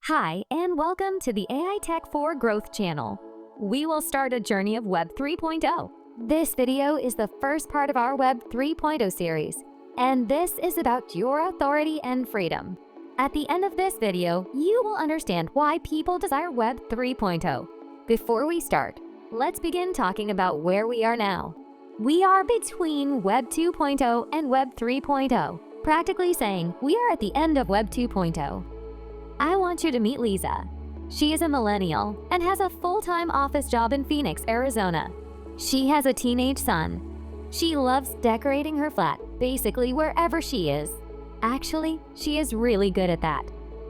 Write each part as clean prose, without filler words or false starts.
Hi, and welcome to the AI Tech for Growth channel. We will start a journey of Web 3.0. This video is the first part of our Web 3.0 series, and this is about your authority and freedom. At the end of this video, you will understand why people desire Web 3.0. Before we start, let's begin talking about where we are now. We are between Web 2.0 and Web 3.0, practically saying we are at the end of Web 2.0. I want you to meet Lisa. She is a millennial and has a full-time office job in Phoenix, Arizona. She has a teenage son. She loves decorating her flat, basically wherever she is. Actually, she is really good at that.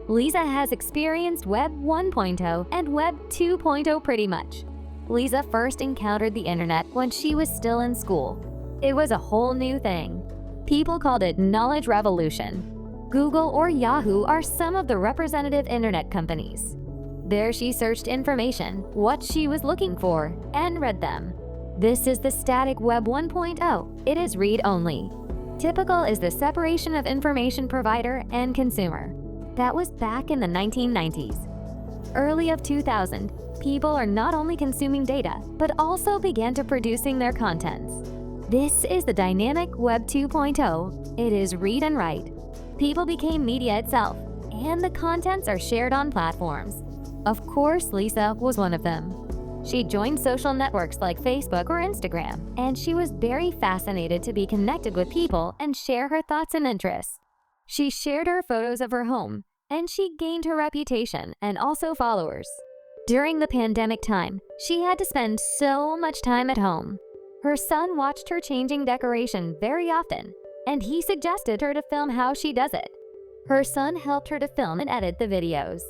Lisa has experienced Web 1.0 and Web 2.0 pretty much. Lisa first encountered the internet when she was still in school. It was a whole new thing. People called it knowledge revolution. Google or Yahoo are some of the representative internet companies. There she searched information, what she was looking for, and read them. This is the static Web 1.0. It is read-only. Typical is the separation of information provider and consumer. That was back in the 1990s. Early of 2000, people are not only consuming data, but also began to producing their contents. This is the dynamic Web 2.0. It is read and write. People became media itself, and the contents are shared on platforms. Of course, Lisa was one of them. She joined social networks like Facebook or Instagram, and she was very fascinated to be connected with people and share her thoughts and interests. She shared her photos of her home, and she gained her reputation and also followers. During the pandemic time, she had to spend so much time at home. Her son watched her changing decoration very often, and he suggested her to film how she does it. Her son helped her to film and edit the videos.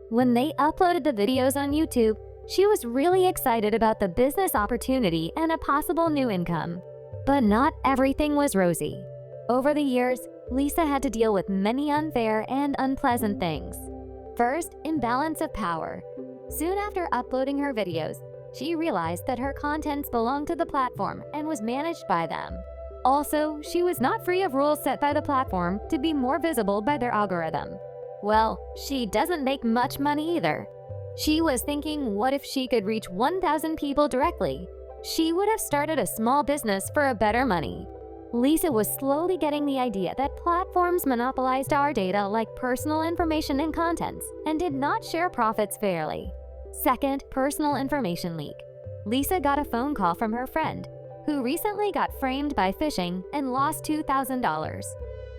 When they uploaded the videos on YouTube, she was really excited about the business opportunity and a possible new income. But not everything was rosy. Over the years, Lisa had to deal with many unfair and unpleasant things. First, imbalance of power. Soon after uploading her videos, she realized that her contents belonged to the platform and was managed by them. Also, she was not free of rules set by the platform to be more visible by their algorithm. Well, she doesn't make much money either. She was thinking, what if she could reach 1,000 people directly? She would have started a small business for a better money. Lisa was slowly getting the idea that platforms monopolized our data like personal information and contents and did not share profits fairly. Second, personal information leak. Lisa got a phone call from her friend, who recently got framed by phishing and lost $2,000.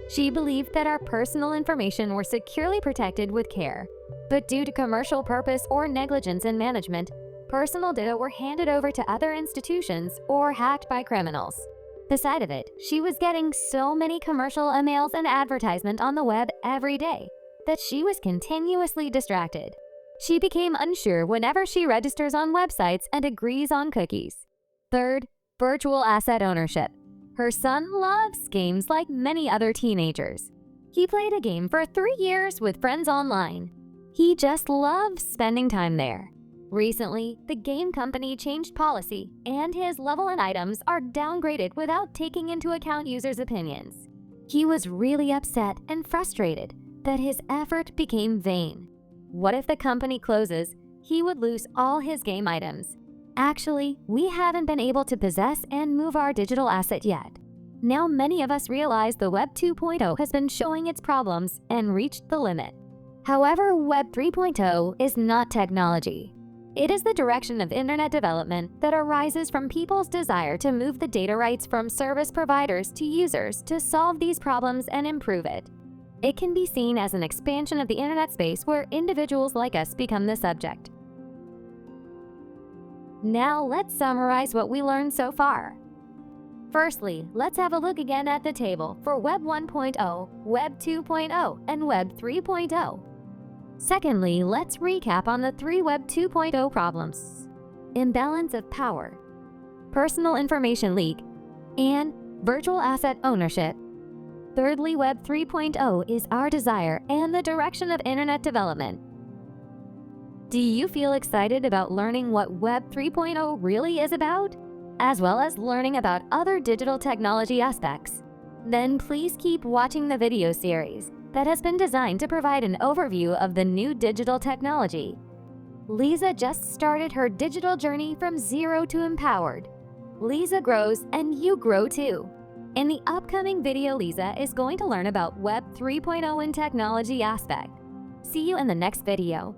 She believed that our personal information were securely protected with care, but due to commercial purpose or negligence in management, personal data were handed over to other institutions or hacked by criminals. Beside of it, she was getting so many commercial emails and advertisement on the web every day that she was continuously distracted. She became unsure whenever she registers on websites and agrees on cookies. Third, virtual asset ownership. Her son loves games like many other teenagers. He played a game for 3 years with friends online. He just loves spending time there. Recently, the game company changed policy, and his level and items are downgraded without taking into account users' opinions. He was really upset and frustrated that his effort became vain. What if the company closes? He would lose all his game items. Actually, we haven't been able to possess and move our digital asset yet. Now many of us realize the Web 2.0 has been showing its problems and reached the limit. However, Web 3.0 is not technology. It is the direction of internet development that arises from people's desire to move the data rights from service providers to users to solve these problems and improve it. It can be seen as an expansion of the internet space where individuals like us become the subject. Now let's summarize what we learned so far. Firstly, let's have a look again at the table for Web 1.0, Web 2.0, and Web 3.0. Secondly, let's recap on the 3 Web 2.0 problems: imbalance of power, personal information leak, and virtual asset ownership. Thirdly, Web 3.0 is our desire and the direction of internet development. Do you feel excited about learning what Web 3.0 really is about, as well as learning about other digital technology aspects? Then please keep watching the video series. that has been designed to provide an overview of the new digital technology. Lisa just started her digital journey from zero to empowered. Lisa grows and you grow too. In the upcoming video, Lisa is going to learn about Web 3.0 and technology aspect. See you in the next video.